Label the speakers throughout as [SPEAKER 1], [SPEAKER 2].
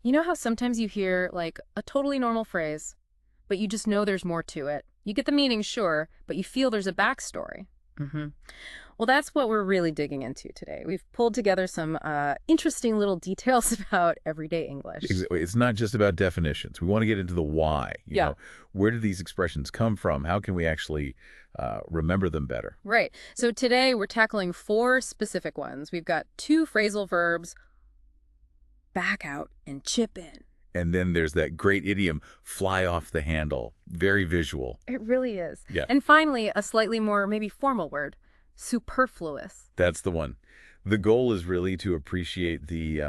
[SPEAKER 1] You know how sometimes you hear, like, a totally normal phrase, but you just know there's more to it? You get the meaning, sure, but you feel there's a backstory. hmm Well, that's what we're really digging into today. We've pulled together some interesting little details about everyday English.
[SPEAKER 2] It's not just about definitions. We want to get into the why.
[SPEAKER 1] Yeah.
[SPEAKER 2] Where do these expressions come from? How can we actually remember them better?
[SPEAKER 1] Right. So today we're tackling four specific ones. We've got two phrasal verbs, back out and chip in.
[SPEAKER 2] And then there's that great idiom, fly off the handle. Very visual.
[SPEAKER 1] It really is.
[SPEAKER 2] Yeah,
[SPEAKER 1] And finally, a slightly more maybe formal word, superfluous.
[SPEAKER 2] that's the one. The goal is really to appreciate the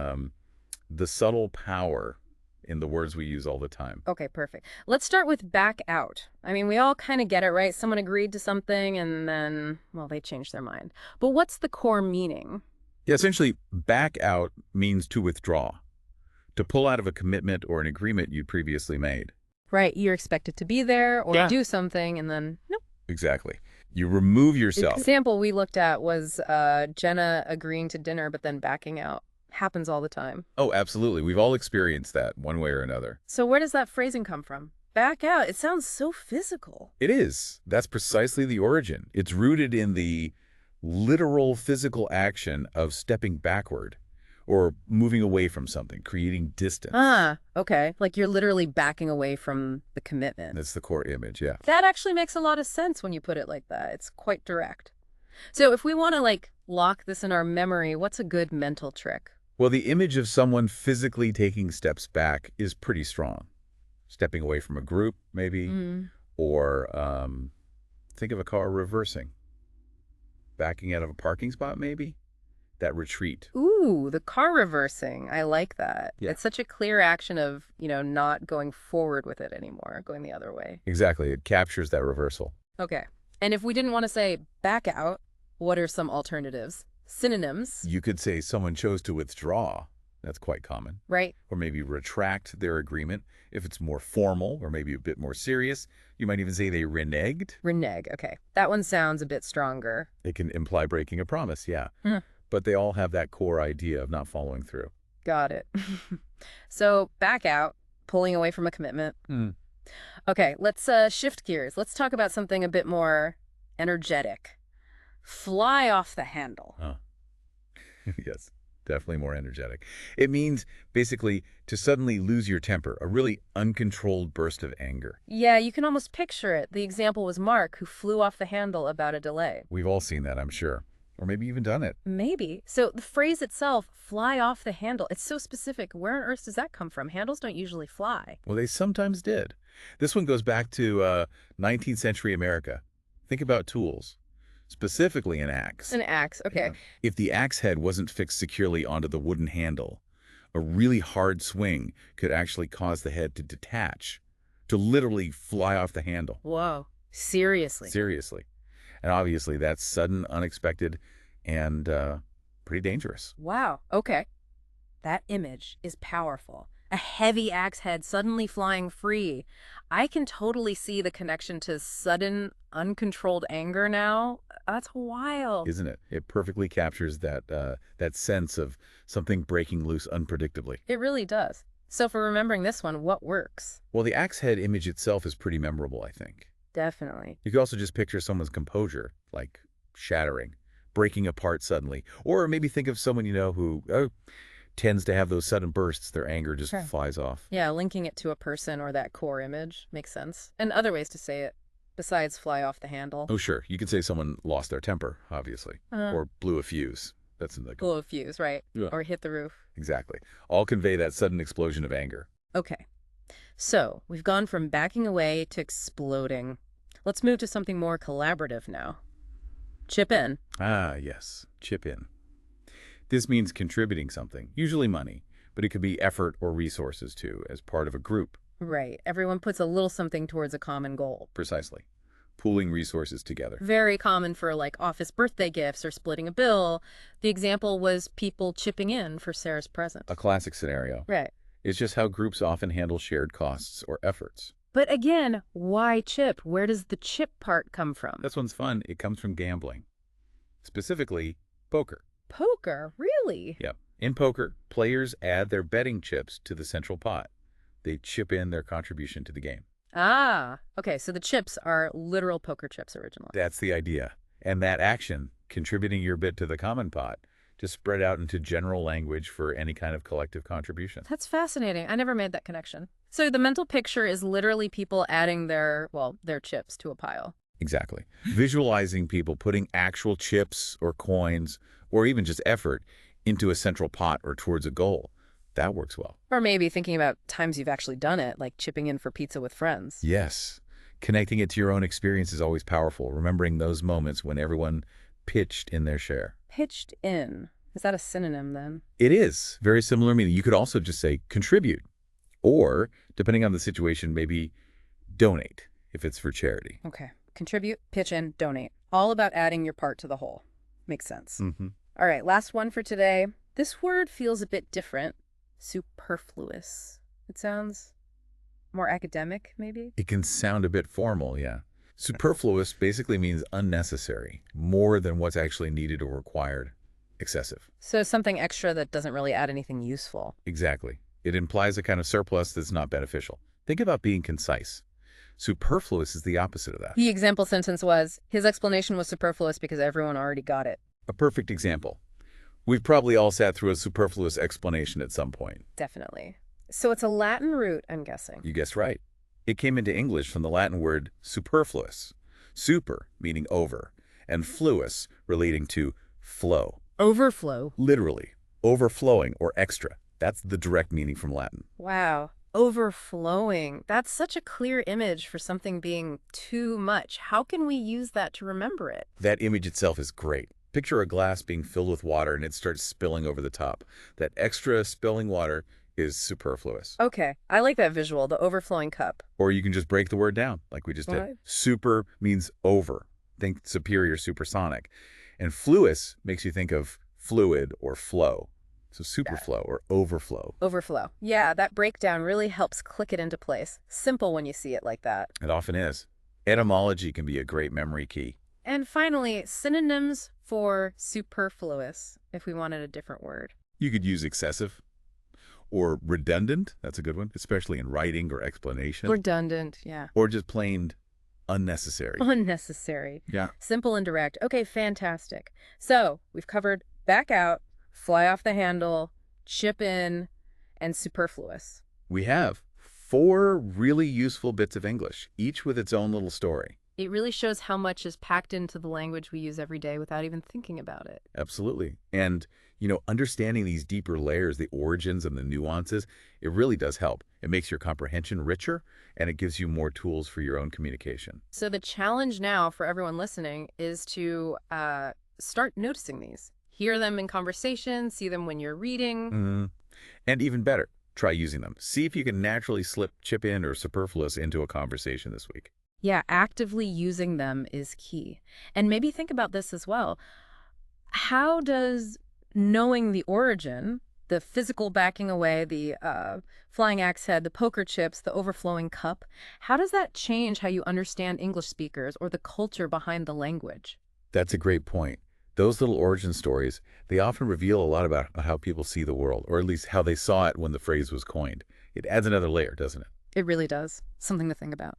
[SPEAKER 2] subtle power in the words we use all the time.
[SPEAKER 1] Okay, perfect. Let's start with back out. I mean, we all kind of get it, right? Someone agreed to something and then, well, they changed their mind. But what's the core meaning?
[SPEAKER 2] Yeah, essentially, back out means to withdraw, to pull out of a commitment or an agreement you previously made.
[SPEAKER 1] Right, you're expected to be there or
[SPEAKER 2] Yeah.
[SPEAKER 1] do something and then, nope.
[SPEAKER 2] Exactly. You remove
[SPEAKER 1] The
[SPEAKER 2] yourself.
[SPEAKER 1] example we looked at was Jenna agreeing to dinner but then backing out. Happens all the time.
[SPEAKER 2] Oh, absolutely. We've all experienced that one way or another.
[SPEAKER 1] So where does that phrasing come from? Back out. It sounds so physical.
[SPEAKER 2] It is. That's precisely the origin. It's rooted in the literal physical action of stepping backward or moving away from something, creating distance.
[SPEAKER 1] Ah, okay. Like you're literally backing away from the commitment.
[SPEAKER 2] That's the core image, yeah.
[SPEAKER 1] That actually makes a lot of sense when you put it like that. It's quite direct. So if we want to like lock this in our memory, what's a good mental trick?
[SPEAKER 2] Well, the image of someone physically taking steps back is pretty strong. Stepping away from a group, maybe,
[SPEAKER 1] Mm.
[SPEAKER 2] or think of a car reversing. Backing out of a parking spot, maybe? That retreat.
[SPEAKER 1] Ooh, the car reversing. I like that.
[SPEAKER 2] Yeah.
[SPEAKER 1] It's such a clear action of, not going forward with it anymore, going the other way.
[SPEAKER 2] Exactly. It captures that reversal.
[SPEAKER 1] Okay. And if we didn't want to say back out, what are some alternatives? Synonyms,
[SPEAKER 2] You could say someone chose to withdraw. That's quite common.
[SPEAKER 1] right?
[SPEAKER 2] Or maybe retract their agreement. If it's more formal or maybe a bit more serious, you might even say they reneged.
[SPEAKER 1] Renege. Okay. That one sounds a bit stronger.
[SPEAKER 2] It can imply breaking a promise, yeah.
[SPEAKER 1] Hmm.
[SPEAKER 2] But they all have that core idea of not following through.
[SPEAKER 1] Got it. So back out, pulling away from a commitment. Okay, let's shift gears. Let's talk about something a bit more energetic. Fly off the handle.
[SPEAKER 2] Oh. Yes, definitely more energetic. It means basically to suddenly lose your temper, a really uncontrolled burst of anger.
[SPEAKER 1] Yeah, you can almost picture it. The example was Mark, who flew off the handle about a delay.
[SPEAKER 2] We've all seen that, I'm sure. Or maybe even done it.
[SPEAKER 1] Maybe. So the phrase itself, fly off the handle, it's so specific. Where on earth does that come from? Handles don't usually fly.
[SPEAKER 2] Well, they sometimes did. This one goes back to 19th century America. Think about tools, specifically an axe.
[SPEAKER 1] An axe, okay.
[SPEAKER 2] Yeah. If the axe head wasn't fixed securely onto the wooden handle, a really hard swing could actually cause the head to detach, to literally fly off the handle.
[SPEAKER 1] Whoa. Seriously.
[SPEAKER 2] Seriously. And obviously that's sudden, unexpected, and pretty dangerous.
[SPEAKER 1] Wow. Okay. That image is powerful. A heavy axe head suddenly flying free. I can totally see the connection to sudden, uncontrolled anger now. That's wild.
[SPEAKER 2] Isn't it? It perfectly captures that sense of something breaking loose unpredictably.
[SPEAKER 1] It really does. So for remembering this one, what works?
[SPEAKER 2] Well, the axe head image itself is pretty memorable, I think.
[SPEAKER 1] Definitely.
[SPEAKER 2] You could also just picture someone's composure, like shattering, breaking apart suddenly. Or maybe think of someone you know who tends to have those sudden bursts. Their anger just
[SPEAKER 1] Sure.
[SPEAKER 2] flies off.
[SPEAKER 1] Yeah, linking it to a person or that core image makes sense. And other ways to say it, besides fly off the handle.
[SPEAKER 2] Oh, sure. You could say someone lost their temper, obviously, or blew a fuse. That's in the...
[SPEAKER 1] Blow a fuse, right?
[SPEAKER 2] Yeah.
[SPEAKER 1] Or hit the roof.
[SPEAKER 2] Exactly. All convey that sudden explosion of anger.
[SPEAKER 1] Okay. So we've gone from backing away to exploding. Let's move to something more collaborative now. Chip in.
[SPEAKER 2] Ah, yes. Chip in. This means contributing something, usually money, but it could be effort or resources too, as part of a group.
[SPEAKER 1] Right. Everyone puts a little something towards a common goal.
[SPEAKER 2] Precisely. Pooling resources together.
[SPEAKER 1] Very common for like office birthday gifts or splitting a bill. The example was people chipping in for Sarah's present.
[SPEAKER 2] A classic scenario.
[SPEAKER 1] Right.
[SPEAKER 2] It's just how groups often handle shared costs or efforts.
[SPEAKER 1] But again, why chip? Where does the chip part come from?
[SPEAKER 2] This one's fun. It comes from gambling. Specifically, poker.
[SPEAKER 1] Poker, really?
[SPEAKER 2] Yep. In poker, players add their betting chips to the central pot. They chip in their contribution to the game.
[SPEAKER 1] Ah, okay, so the chips are literal poker chips originally.
[SPEAKER 2] That's the idea. And that action, contributing your bit to the common pot, just spread out into general language for any kind of collective contribution.
[SPEAKER 1] That's fascinating. I never made that connection. So the mental picture is literally people adding their chips to a pile.
[SPEAKER 2] Exactly. Visualizing people putting actual chips or coins or even just effort into a central pot or towards a goal. That works well.
[SPEAKER 1] Or maybe thinking about times you've actually done it, like chipping in for pizza with friends.
[SPEAKER 2] Yes. Connecting it to your own experience is always powerful, remembering those moments when everyone pitched in their share.
[SPEAKER 1] Pitched in. Is that a synonym then?
[SPEAKER 2] It is. Very similar meaning. You could also just say contribute. Or, depending on the situation, maybe donate if it's for charity.
[SPEAKER 1] Okay. Contribute, pitch in, donate. All about adding your part to the whole. Makes sense.
[SPEAKER 2] Mm-hmm.
[SPEAKER 1] All right, last one for today. This word feels a bit different. Superfluous. It sounds more academic, maybe?
[SPEAKER 2] It can sound a bit formal, yeah. Superfluous basically means unnecessary, more than what's actually needed or required. Excessive.
[SPEAKER 1] So something extra that doesn't really add anything useful.
[SPEAKER 2] Exactly. It implies a kind of surplus that's not beneficial. Think about being concise. Superfluous is the opposite of that.
[SPEAKER 1] The example sentence was, his explanation was superfluous because everyone already got it.
[SPEAKER 2] A perfect example. We've probably all sat through a superfluous explanation at some point.
[SPEAKER 1] Definitely. So it's a Latin root, I'm guessing.
[SPEAKER 2] You guessed right. It came into English from the Latin word superfluous. Super, meaning over, and fluous, relating to flow.
[SPEAKER 1] Overflow.
[SPEAKER 2] Literally, overflowing or extra. That's the direct meaning from Latin.
[SPEAKER 1] Wow. Overflowing. That's such a clear image for something being too much. How can we use that to remember it?
[SPEAKER 2] That image itself is great. Picture a glass being filled with water and it starts spilling over the top. That extra spilling water is superfluous.
[SPEAKER 1] Okay, I like that visual, the overflowing cup.
[SPEAKER 2] Or you can just break the word down, like we just did.
[SPEAKER 1] Right.
[SPEAKER 2] Super means over. Think superior, supersonic. And fluous makes you think of fluid or flow. So superflow or overflow.
[SPEAKER 1] Overflow. Yeah, that breakdown really helps click it into place. Simple when you see it like that.
[SPEAKER 2] It often is. Etymology can be a great memory key.
[SPEAKER 1] And finally, synonyms for superfluous, if we wanted a different word.
[SPEAKER 2] You could use excessive or redundant. That's a good one, especially in writing or explanation.
[SPEAKER 1] Redundant, yeah.
[SPEAKER 2] Or just plain unnecessary.
[SPEAKER 1] Unnecessary.
[SPEAKER 2] Yeah.
[SPEAKER 1] Simple and direct. Okay, fantastic. So we've covered back out, fly off the handle, chip in, and superfluous.
[SPEAKER 2] We have 4 really useful bits of English, each with its own little story.
[SPEAKER 1] It really shows how much is packed into the language we use every day without even thinking about it.
[SPEAKER 2] Absolutely. And, understanding these deeper layers, the origins and the nuances, it really does help. It makes your comprehension richer, and it gives you more tools for your own communication.
[SPEAKER 1] So the challenge now for everyone listening is to start noticing these. Hear them in conversation, see them when you're reading.
[SPEAKER 2] And even better, try using them. See if you can naturally slip chip in or superfluous into a conversation this week.
[SPEAKER 1] Yeah, actively using them is key. And maybe think about this as well. How does knowing the origin, the physical backing away, the flying axe head, the poker chips, the overflowing cup, how does that change how you understand English speakers or the culture behind the language?
[SPEAKER 2] That's a great point. Those little origin stories, they often reveal a lot about how people see the world, or at least how they saw it when the phrase was coined. It adds another layer, doesn't it?
[SPEAKER 1] It really does. Something to think about.